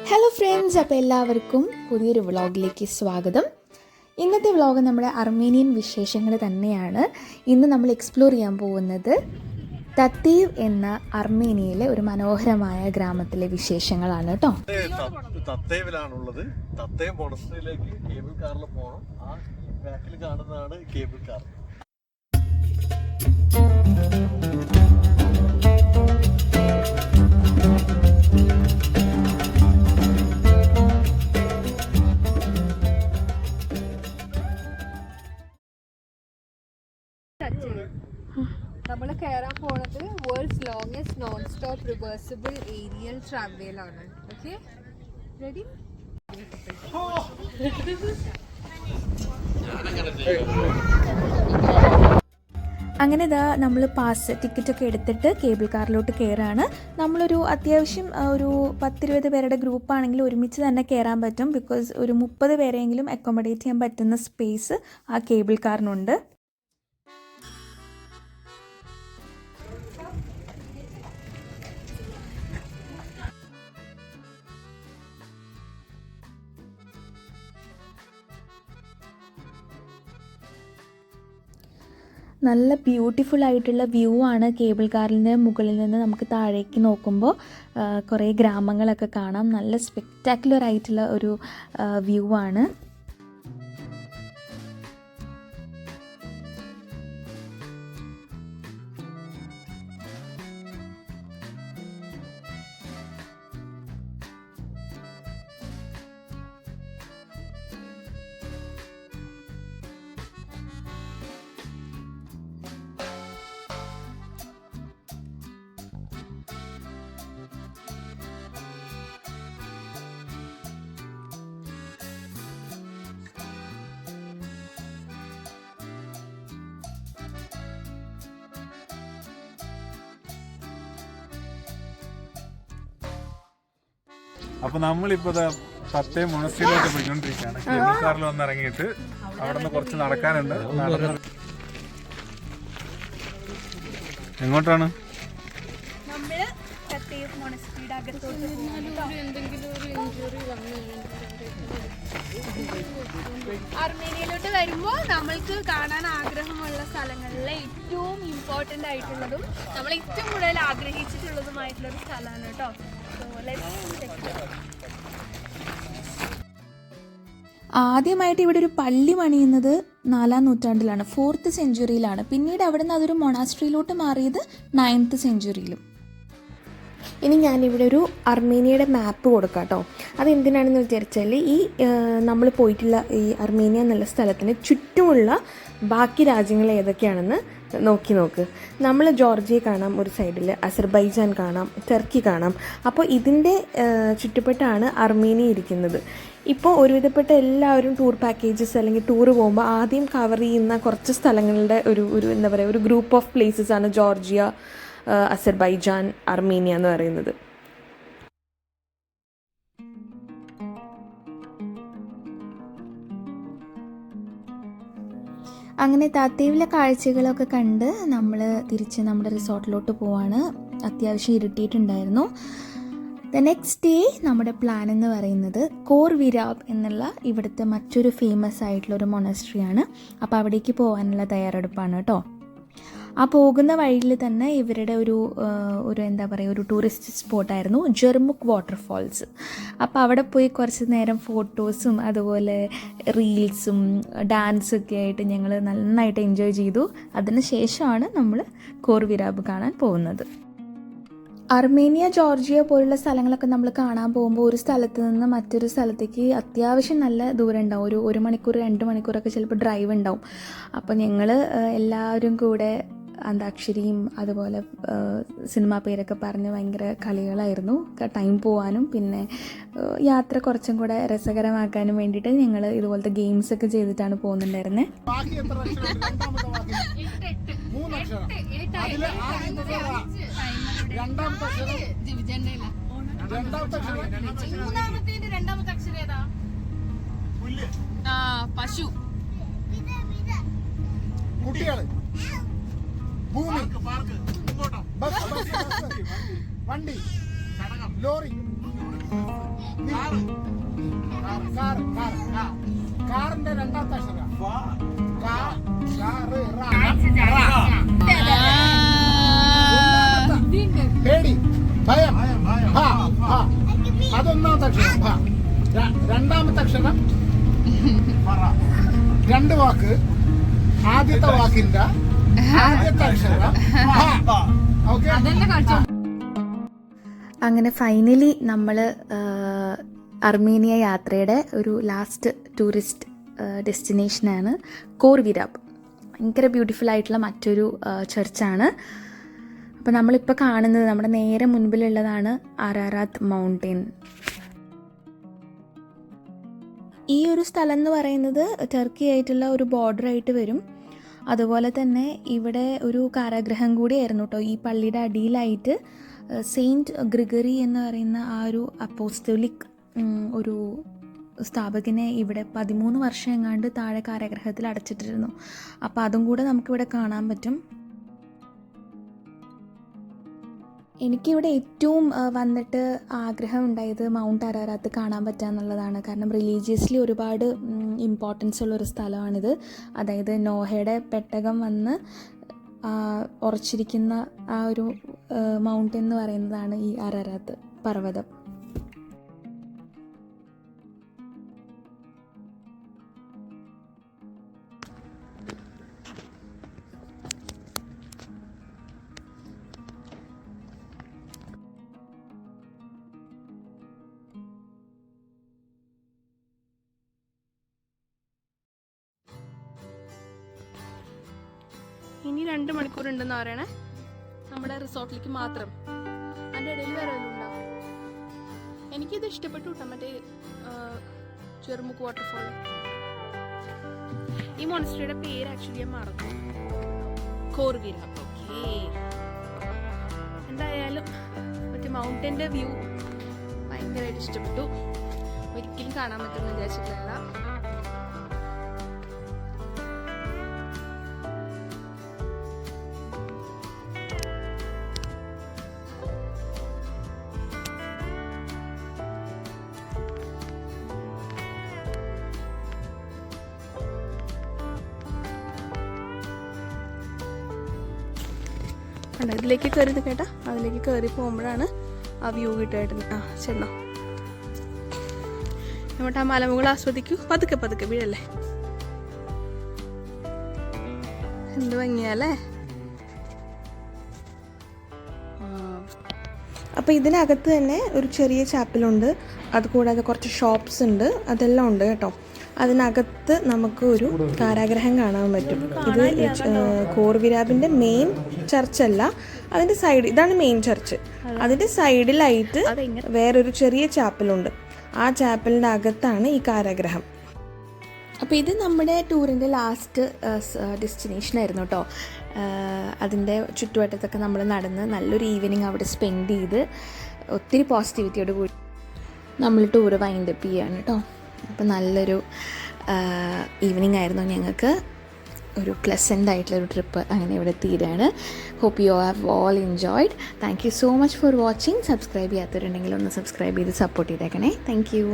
Hello friends, അപ്പോൾ എല്ലാവർക്കും പുതിയൊരു വ്ളോഗിലേക്ക് സ്വാഗതം. ഇന്നത്തെ വ്ളോഗ് നമ്മുടെ അർമേനിയൻ വിശേഷങ്ങൾ തന്നെയാണ്. ഇന്ന് നമ്മൾ എക്സ്പ്ലോർ ചെയ്യാൻ പോകുന്നത് തത്തീവ് എന്ന അർമേനിയയിലെ ഒരു മനോഹരമായ ഗ്രാമത്തിലെ വിശേഷങ്ങളാണ് കേട്ടോ. തത്തീവിലാണുള്ളത്. തത്തീവ് മൊണസ്ട്രിയിലേക്ക് കേബിൾ കാറിൽ പോകണം. ആ ബാക്കിൽ കാണുന്നതാണ് കേബിൾ കാർ. നമ്മൾ കയറാൻ പോണത് world's longest non stop reversible aerial tramway ആണ്. Okay, ready? അങ്ങനെ ഇതാ നമ്മൾ ടിക്കറ്റൊക്കെ എടുത്തിട്ട് കേബിൾ കാറിലോട്ട് കയറാണ്. നമ്മളൊരു അത്യാവശ്യം ഒരു 10-20 പേരുടെ ഗ്രൂപ്പാണെങ്കിൽ ഒരുമിച്ച് തന്നെ കയറാൻ പറ്റും. ബിക്കോസ് ഒരു 30 പേരെങ്കിലും അക്കോമഡേറ്റ് ചെയ്യാൻ പറ്റുന്ന സ്പേസ് ആ കേബിൾ കാറിനുണ്ട്. നല്ല ബ്യൂട്ടിഫുൾ ആയിട്ടുള്ള വ്യൂ ആണ് കേബിൾ കാറിൻ്റെ മുകളിൽ നിന്ന് നമുക്ക് താഴേക്ക് നോക്കുമ്പോൾ കുറേ ഗ്രാമങ്ങളൊക്കെ കാണാം. നല്ല സ്പെക്ടാക്കുലർ ആയിട്ടുള്ള ഒരു വ്യൂ ആണ്. അപ്പൊ നമ്മളിപ്പോ തത്തീവ് മൊണസ്ട്രിയിലോട്ട് പോയിക്കൊണ്ടിരിക്കുകയാണ്. കേബിൾ കാറിൽ വന്ന് ഇറങ്ങിയിട്ട് അവിടെ നിന്ന് കുറച്ച് നടക്കാനുണ്ട്. എങ്ങോട്ടാണ്? അർമേനിയയിലോട്ട് വരുമ്പോൾ നമ്മൾക്ക് കാണാൻ ആഗ്രഹമുള്ള സ്ഥലങ്ങളിലെ ഏറ്റവും ഇമ്പോർട്ടൻ്റ് ആയിട്ടുള്ളതും നമ്മൾ ഏറ്റവും കൂടുതൽ ആഗ്രഹിച്ചിട്ടുള്ളതുമായിട്ടുള്ളൊരു സ്ഥലമാണ് കേട്ടോ. ആദ്യമായിട്ട് ഇവിടെ ഒരു പള്ളി പണിയുന്നത് 4ാം നൂറ്റാണ്ടിലാണ്, 4th സെഞ്ച്വറിയിലാണ്. പിന്നീട് അവിടെ നിന്ന് അതൊരു മൊണാസ്ട്രിയിലോട്ട് മാറിയത് 9th സെഞ്ച്വറിയിലും. ഇനി ഞാനിവിടെ ഒരു അർമേനിയയുടെ മാപ്പ് കൊടുക്കാം കേട്ടോ. അതെന്തിനാണെന്ന് വിചാരിച്ചാൽ ഈ നമ്മൾ പോയിട്ടുള്ള ഈ അർമേനിയ എന്നുള്ള സ്ഥലത്തിന് ചുറ്റുമുള്ള ബാക്കി രാജ്യങ്ങൾ ഏതൊക്കെയാണെന്ന് നോക്ക്. നമ്മൾ ജോർജിയ കാണാം ഒരു സൈഡിൽ, അസർബൈജാൻ കാണാം, ടർക്കി കാണാം. അപ്പോൾ ഇതിൻ്റെ ചുറ്റുപ്പെട്ടാണ് അർമേനിയ ഇരിക്കുന്നത്. ഇപ്പോൾ ഒരുവിധപ്പെട്ട എല്ലാവരും ടൂർ പാക്കേജസ് അല്ലെങ്കിൽ ടൂർ പോകുമ്പോൾ ആദ്യം കവർ ചെയ്യുന്ന കുറച്ച് സ്ഥലങ്ങളുടെ ഒരു എന്താ പറയുക, ഒരു ഗ്രൂപ്പ് ഓഫ് പ്ലേസസ് ആണ് ജോർജിയ, അസർബൈജാൻ, അർമേനിയ എന്ന് പറയുന്നത്. അങ്ങനെ തത്തീവിലെ കാഴ്ചകളൊക്കെ കണ്ട് നമ്മൾ തിരിച്ച് നമ്മുടെ റിസോർട്ടിലോട്ട് പോവാണ്. അത്യാവശ്യം ഇരുട്ടിയിട്ടുണ്ടായിരുന്നു. ദ നെക്സ്റ്റ് ഡേ നമ്മുടെ പ്ലാൻ എന്ന് പറയുന്നത് കോർവിരാബ് എന്നുള്ള ഇവിടുത്തെ മറ്റൊരു ഫേമസ് ആയിട്ടുള്ളൊരു മൊണസ്ട്രിയാണ്. അപ്പോൾ അവിടേക്ക് പോകാനുള്ള തയ്യാറെടുപ്പാണ് കേട്ടോ. ആ പോകുന്ന വഴിയിൽ തന്നെ ഇവരുടെ ഒരു എന്താ പറയുക, ഒരു ടൂറിസ്റ്റ് സ്പോട്ടായിരുന്നു ജെർമുക് വാട്ടർഫാൾസ്. അപ്പോൾ അവിടെ പോയി കുറച്ച് നേരം ഫോട്ടോസും അതുപോലെ റീൽസും ഡാൻസൊക്കെ ആയിട്ട് ഞങ്ങൾ നന്നായിട്ട് എൻജോയ് ചെയ്തു. അതിന് ശേഷമാണ് നമ്മൾ കോർവിരാബ് കാണാൻ പോകുന്നത്. അർമേനിയ, ജോർജിയ പോലുള്ള സ്ഥലങ്ങളൊക്കെ നമ്മൾ കാണാൻ പോകുമ്പോൾ ഒരു സ്ഥലത്ത് നിന്ന് മറ്റൊരു സ്ഥലത്തേക്ക് അത്യാവശ്യം നല്ല ദൂരം ഉണ്ടാവും. 1 മണിക്കൂർ 2 മണിക്കൂറൊക്കെ ചിലപ്പോൾ ഡ്രൈവ് ഉണ്ടാവും. അപ്പോൾ ഞങ്ങൾ എല്ലാവരും കൂടെ അന്താക്ഷരിയും അതുപോലെ സിനിമാ പേരൊക്കെ പറഞ്ഞ് ഭയങ്കര കളികളായിരുന്നു. ടൈം പോകാനും പിന്നെ യാത്ര കുറച്ചും കൂടെ രസകരമാക്കാനും വേണ്ടിയിട്ട് ഞങ്ങൾ ഇതുപോലത്തെ ഗെയിംസൊക്കെ ചെയ്തിട്ടാണ് പോകുന്നുണ്ടായിരുന്നത്. പശു ഭൂമി, ബസ്, വണ്ടി, ലോറി, കാറിന്റെ രണ്ടാമത്തെ അക്ഷരം പേടി, ഭയം, അതൊന്നാമത്തെ അക്ഷരം ഭ. രണ്ടാമത്തെ അക്ഷരം രണ്ട് വാക്ക്, ആദ്യത്തെ വാക്കിന്റെ ആദ്യത്തെ അക്ഷരം ഓക്കെ. അങ്ങനെ ഫൈനലി നമ്മൾ അർമേനിയ യാത്രയുടെ ഒരു ലാസ്റ്റ് ടൂറിസ്റ്റ് ഡെസ്റ്റിനേഷനാണ് കോർവിരാബ്. ഭയങ്കര ബ്യൂട്ടിഫുൾ ആയിട്ടുള്ള മറ്റൊരു ചർച്ചാണ്. അപ്പോൾ നമ്മളിപ്പോൾ കാണുന്നത് നമ്മുടെ നേരെ മുൻപിലുള്ളതാണ് അരാറാത്ത് മൗണ്ടെയിൻ. ഈ ഒരു സ്ഥലം എന്ന് പറയുന്നത് ടർക്കി ആയിട്ടുള്ള ഒരു ബോർഡറായിട്ട് വരും. അതുപോലെ തന്നെ ഇവിടെ ഒരു കാരാഗ്രഹം കൂടിയായിരുന്നു കേട്ടോ. ഈ പള്ളിയുടെ അടിയിലായിട്ട് സെയിൻറ്റ് ഗ്രിഗറി എന്ന് പറയുന്ന ആ ഒരു അപ്പോസ്തോലിക് ഒരു സ്ഥാപകനെ ഇവിടെ 13 വർഷം എങ്ങാണ്ട് താഴെ കാരാഗ്രഹത്തിൽ അടച്ചിട്ടിരുന്നു. അപ്പോൾ അതും കൂടെ നമുക്കിവിടെ കാണാൻ പറ്റും. എനിക്കിവിടെ ഏറ്റവും വന്നിട്ട് ആഗ്രഹം ഉണ്ടായത് മൗണ്ട് അരാറാത്ത് കാണാൻ പറ്റുക എന്നുള്ളതാണ്. കാരണം റിലീജിയസ്ലി ഒരുപാട് ഇമ്പോർട്ടൻസ് ഉള്ളൊരു സ്ഥലമാണിത്. അതായത് നോഹയുടെ പെട്ടകം വന്ന് ഉറച്ചിരിക്കുന്ന ആ ഒരു മൗണ്ടൻ എന്ന് പറയുന്നതാണ് ഈ അരാറാത്ത് പർവ്വതം. ഇനി 2 മണിക്കൂർ ഉണ്ടെന്ന് പറയണേ നമ്മുടെ റിസോർട്ടിലേക്ക് മാത്രം. അതിൻ്റെ ഇടയിൽ വേറെ വല്ലതും ഉണ്ടാവും. എനിക്കിത് ഇഷ്ടപ്പെട്ടു കേട്ടോ, മറ്റേ ചെറുമുക്ക് വാട്ടർഫോൾ. ഈ മോണസ്ട്രിയുടെ പേര് ആക്ച്വലി ഞാൻ മറന്നു, കോർവിരാബ്. ഓക്കെ, എന്തായാലും മറ്റേ മൗണ്ടൻ്റെ വ്യൂ ഭയങ്കരമായിട്ട് ഇഷ്ടപ്പെട്ടു. ഒരിക്കലും കാണാൻ പറ്റുമെന്ന് വിചാരിച്ചിട്ടില്ല. ഇതിലേക്ക് കയറി കേട്ടാ, അതിലേക്ക് കയറി പോകുമ്പോഴാണ് ആ വ്യൂ കിട്ടുമായിട്ട്. ചെന്നോ, എന്നിട്ട് ആ മലമുകൾ ആസ്വദിക്കൂ. പതുക്കെ പതുക്കെ വീഴല്ലേ, എന്ത് ഭംഗിയല്ലേ. അപ്പോൾ ഇതിനകത്ത് തന്നെ ഒരു ചെറിയ ചാപ്പലുണ്ട്, അതുകൂടാതെ കുറച്ച് ഷോപ്സ് ഉണ്ട്, അതെല്ലാം ഉണ്ട് കേട്ടോ. അതിനകത്ത് നമുക്ക് ഒരു കാരാഗ്രഹം കാണാൻ പറ്റും. ഇത് കോർവിരാബിൻ്റെ മെയിൻ ചർച്ചല്ല, അതിൻ്റെ സൈഡ്, ഇതാണ് മെയിൻ ചർച്ച്. അതിൻ്റെ സൈഡിലായിട്ട് വേറൊരു ചെറിയ ചാപ്പലുണ്ട്. ആ ചാപ്പലിൻ്റെ അകത്താണ് ഈ കാരാഗ്രഹം. അപ്പോൾ ഇത് നമ്മുടെ ടൂറിൻ്റെ ലാസ്റ്റ് ഡെസ്റ്റിനേഷൻ ആയിരുന്നു കേട്ടോ. അതിൻ്റെ ചുറ്റുവട്ടത്തൊക്കെ നമ്മൾ നടന്ന് നല്ലൊരു ഈവനിങ് അവിടെ സ്പെൻഡ് ചെയ്ത് ഒത്തിരി പോസിറ്റിവിറ്റിയോട് കൂടി നമ്മൾ ടൂറ് വൈൻഡപ്പ് ചെയ്യാണ് കേട്ടോ. അപ്പോൾ നല്ലൊരു ഈവനിങ് ആയിരുന്നു ഞങ്ങൾക്ക്. ഒരു പ്ലസൻ്റ് ആയിട്ടുള്ളൊരു ട്രിപ്പ് അങ്ങനെ ഇവിടെ തീരാണ്. Hope you have all enjoyed. Thank you so much for watching. Subscribe ചെയ്യാത്തവരുണ്ടെങ്കിൽ ഒന്ന് സബ്സ്ക്രൈബ് ചെയ്ത് സപ്പോർട്ട് ചെയ്തേക്കണേ. Thank U.